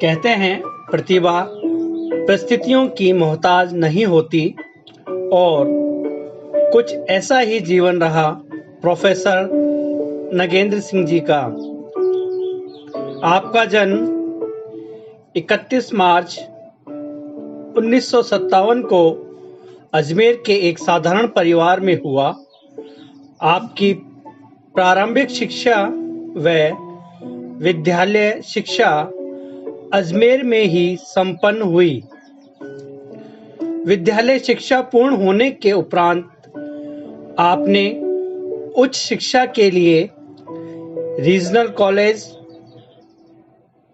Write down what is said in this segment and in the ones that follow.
कहते हैं प्रतिभा परिस्थितियों की मोहताज नहीं होती और कुछ ऐसा ही जीवन रहा प्रोफेसर नगेंद्र सिंह जी का। आपका जन्म 31 मार्च 1957 को अजमेर के एक साधारण परिवार में हुआ। आपकी प्रारंभिक शिक्षा व विद्यालय शिक्षा अजमेर में ही संपन्न हुई। विद्यालय शिक्षा पूर्ण होने के उपरांत आपने उच्च शिक्षा के लिए रीजनल कॉलेज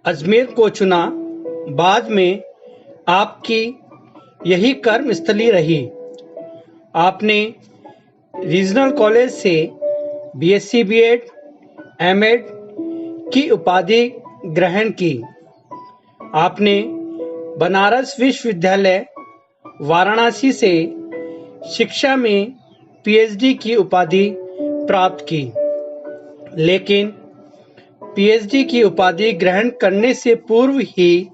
अजमेर को चुना। बाद में आपकी यही कर्मस्थली रही। आपने रीजनल कॉलेज से बीएससी बीएड एमएड की उपाधि ग्रहण की। आपने बनारस विश्वविद्यालय वाराणसी से शिक्षा में पीएचडी की उपाधि प्राप्त की, लेकिन पीएचडी की उपाधि ग्रहण करने से पूर्व ही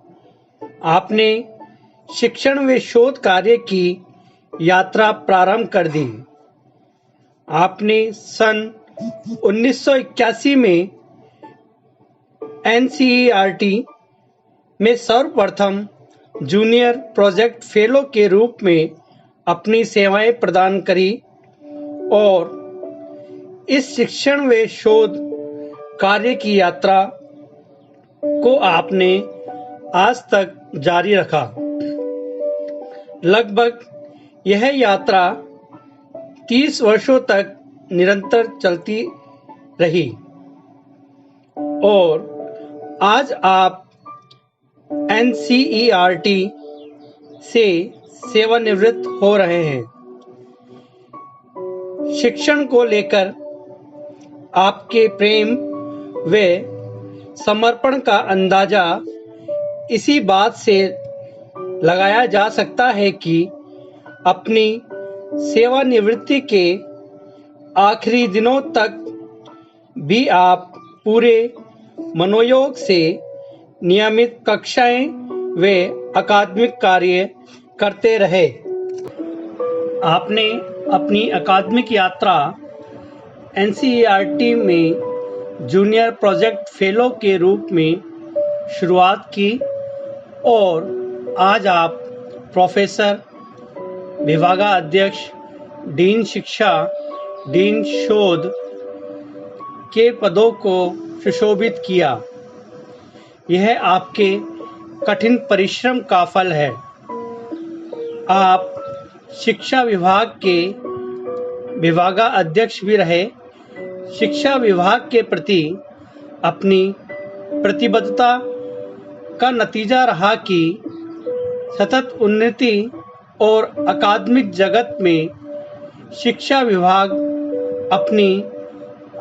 आपने शिक्षण व शोध कार्य की यात्रा प्रारंभ कर दी। आपने सन 1981 में एनसीईआरटी में सर्वप्रथम जूनियर प्रोजेक्ट फेलो के रूप में अपनी सेवाएं प्रदान करी और इस शिक्षण व शोध कार्य की यात्रा को आपने आज तक जारी रखा। लगभग यह यात्रा 30 वर्षों तक निरंतर चलती रही और आज आप एनसीईआरटी से सेवानिवृत्त हो रहे हैं। शिक्षण को लेकर आपके प्रेम व समर्पण का अंदाजा इसी बात से लगाया जा सकता है कि अपनी सेवानिवृत्ति के आखिरी दिनों तक भी आप पूरे मनोयोग से नियमित कक्षाएं व अकादमिक कार्य करते रहे। आपने अपनी अकादमिक यात्रा एनसीईआरटी में जूनियर प्रोजेक्ट फेलो के रूप में शुरुआत की और आज आप प्रोफेसर, विभागाध्यक्ष, डीन शिक्षा, डीन शोध के पदों को सुशोभित किया। यह आपके कठिन परिश्रम का फल है। आप शिक्षा विभाग के विभागाध्यक्ष भी रहे। शिक्षा विभाग के प्रति अपनी प्रतिबद्धता का नतीजा रहा कि सतत उन्नति और अकादमिक जगत में शिक्षा विभाग अपनी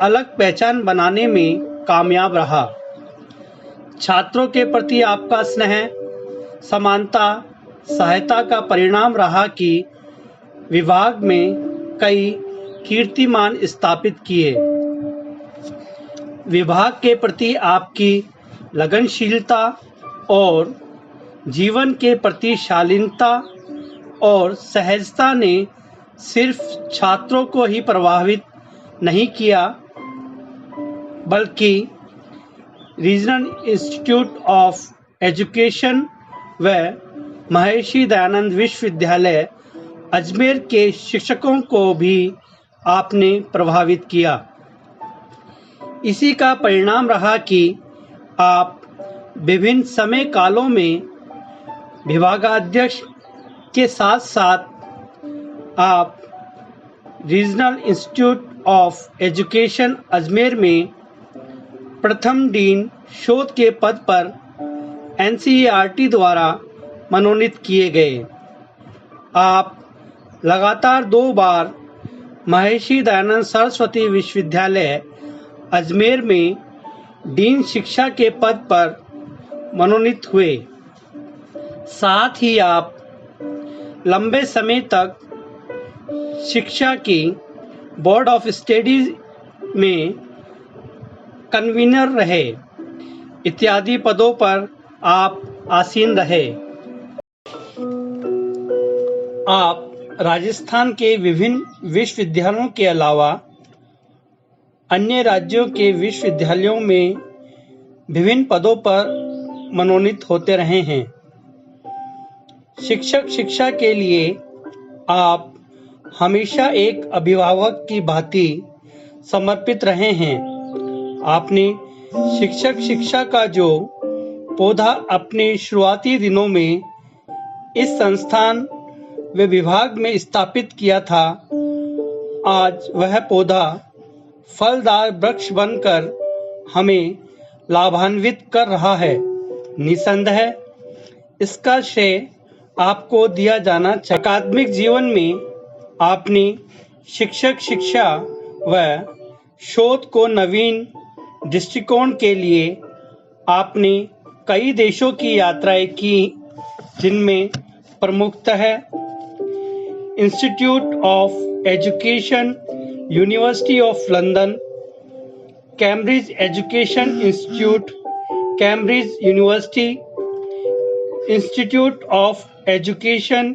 अलग पहचान बनाने में कामयाब रहा। छात्रों के प्रति आपका स्नेह, समानता, सहायता का परिणाम रहा कि विभाग में कई कीर्तिमान स्थापित किए। विभाग के प्रति आपकी लगनशीलता और जीवन के प्रति शालीनता और सहजता ने सिर्फ छात्रों को ही प्रभावित नहीं किया, बल्कि रीजनल इंस्टीट्यूट ऑफ एजुकेशन व महर्षि दयानंद विश्वविद्यालय अजमेर के शिक्षकों को भी आपने प्रभावित किया। इसी का परिणाम रहा कि आप विभिन्न समय कालों में विभागाध्यक्ष के साथ साथ आप regional institute of education Ajmer में प्रथम डीन शोध के पद पर एनसीईआरटी द्वारा मनोनीत किए गए। आप लगातार 2 बार महर्षि दयानंद सरस्वती विश्वविद्यालय अजमेर में डीन शिक्षा के पद पर मनोनीत हुए। साथ ही आप लंबे समय तक शिक्षा की बोर्ड ऑफ स्टडीज में कन्वीनर रहे इत्यादि पदों पर आप आसीन रहे। आप राजस्थान के विभिन्न विश्वविद्यालयों के अलावा अन्य राज्यों के विश्वविद्यालयों में विभिन्न पदों पर मनोनीत होते रहे हैं। शिक्षक शिक्षा के लिए आप हमेशा एक अभिभावक की भांति समर्पित रहे हैं। आपने शिक्षक शिक्षा का जो पौधा अपने शुरुआती दिनों में इस संस्थान व विभाग में स्थापित किया था, आज वह पौधा फलदार वृक्ष बनकर हमें लाभान्वित कर रहा है। निसंदेह इसका श्रेय आपको दिया जाना चाहिए। अकादमिक जीवन में आपने शिक्षक शिक्षा व शोध को नवीन दृष्टिकोण के लिए आपने कई देशों की यात्राएं की, जिनमें प्रमुखतः Institute of Education University of London, Cambridge Education Institute Cambridge University, Institute of Education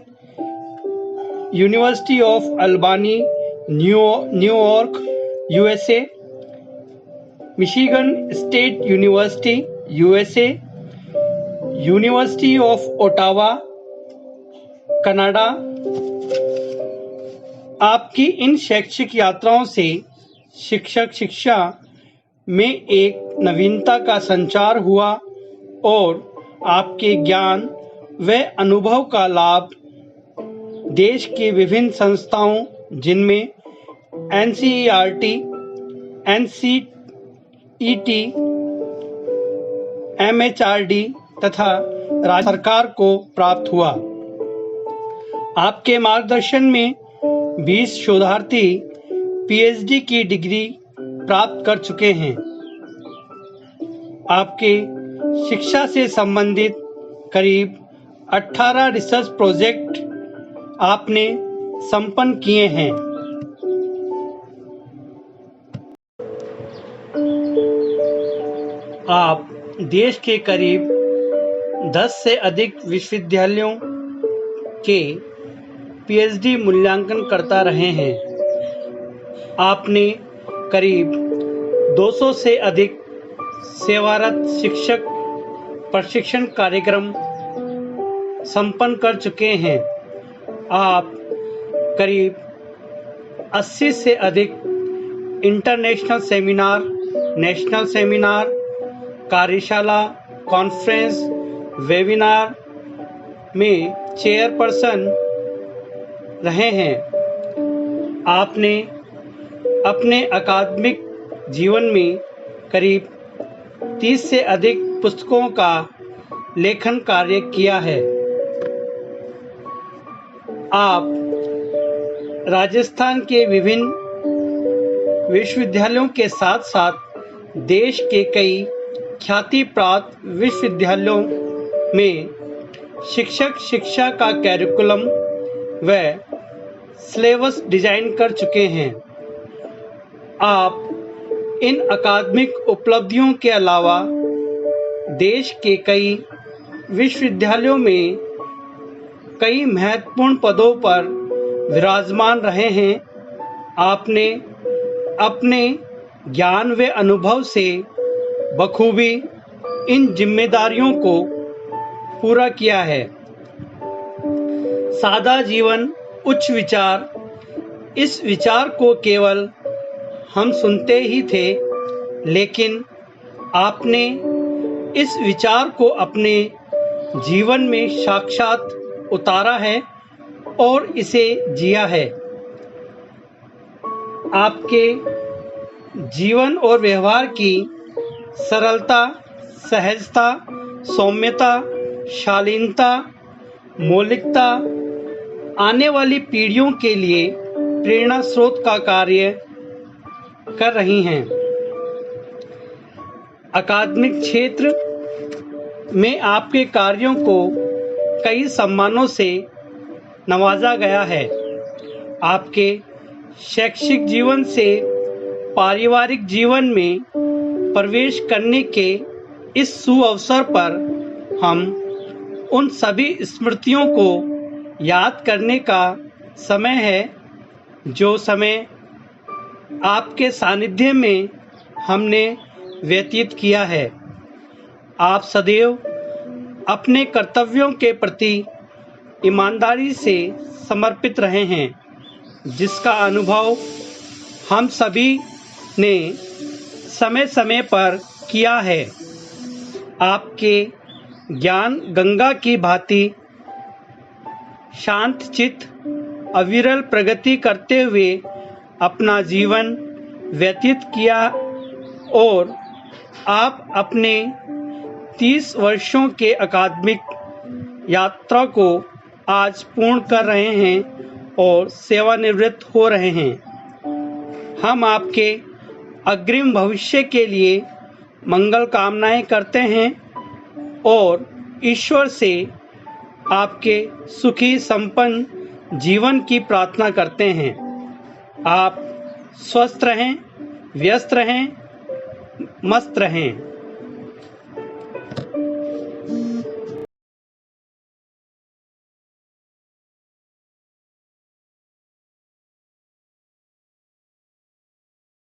University of Albany New York USA, Michigan State University USA, University of Ottawa Canada. आपकी इन शैक्षिक यात्राओं से शिक्षक शिक्षा में एक नवीनता का संचार हुआ और आपके ज्ञान व अनुभव का लाभ देश के विभिन्न संस्थाओं, जिनमें NCERT, NCET, MHRD तथा राज्य सरकार को प्राप्त हुआ। आपके मार्गदर्शन में 20 शोधार्थी PhD की डिग्री प्राप्त कर चुके हैं। आपके शिक्षा से संबंधित करीब 18 रिसर्च प्रोजेक्ट आपने संपन्न किए हैं। आप देश के करीब 10 से अधिक विश्वविद्यालयों के PhD मूल्यांकन करता रहे हैं। आपने करीब 200 से अधिक सेवारत शिक्षक प्रशिक्षण कार्यक्रम संपन्न कर चुके हैं। आप करीब 80 से अधिक इंटरनेशनल सेमिनार, नेशनल सेमिनार, कार्यशाला, कॉन्फ्रेंस, वेबिनार में चेयरपर्सन रहे हैं। आपने अपने अकादमिक जीवन में करीब 30 से अधिक पुस्तकों का लेखन कार्य किया है। आप राजस्थान के विभिन्न विश्वविद्यालयों के साथ साथ देश के कई ख्याति प्राप्त विश्वविद्यालयों में शिक्षक शिक्षा का कैरिकुलम व सिलेबस डिजाइन कर चुके हैं। आप इन अकादमिक उपलब्धियों के अलावा देश के कई विश्वविद्यालयों में कई महत्वपूर्ण पदों पर विराजमान रहे हैं। आपने अपने ज्ञान व अनुभव से बखूबी इन जिम्मेदारियों को पूरा किया है। सादा जीवन उच्च विचार, इस विचार को केवल हम सुनते ही थे, लेकिन आपने इस विचार को अपने जीवन में साक्षात उतारा है और इसे जिया है। आपके जीवन और व्यवहार की सरलता, सहजता, सौम्यता, शालीनता, मौलिकता आने वाली पीढ़ियों के लिए प्रेरणा स्रोत का कार्य कर रही हैं। अकादमिक क्षेत्र में आपके कार्यों को कई सम्मानों से नवाजा गया है। आपके शैक्षिक जीवन से पारिवारिक जीवन में प्रवेश करने के इस सुअवसर पर हम उन सभी स्मृतियों को याद करने का समय है जो समय आपके सानिध्य में हमने व्यतीत किया है। आप सदैव अपने कर्तव्यों के प्रति ईमानदारी से समर्पित रहे हैं, जिसका अनुभव हम सभी ने समय समय पर किया है। आपके ज्ञान गंगा की भांति शांत चित्त अविरल प्रगति करते हुए अपना जीवन व्यतीत किया और आप अपने 30 वर्षों के अकादमिक यात्रा को आज पूर्ण कर रहे हैं और सेवानिवृत्त हो रहे हैं। हम आपके अग्रिम भविष्य के लिए मंगल कामनाएं करते हैं और ईश्वर से आपके सुखी संपन्न जीवन की प्रार्थना करते हैं। आप स्वस्थ रहें, व्यस्त रहें, मस्त रहें।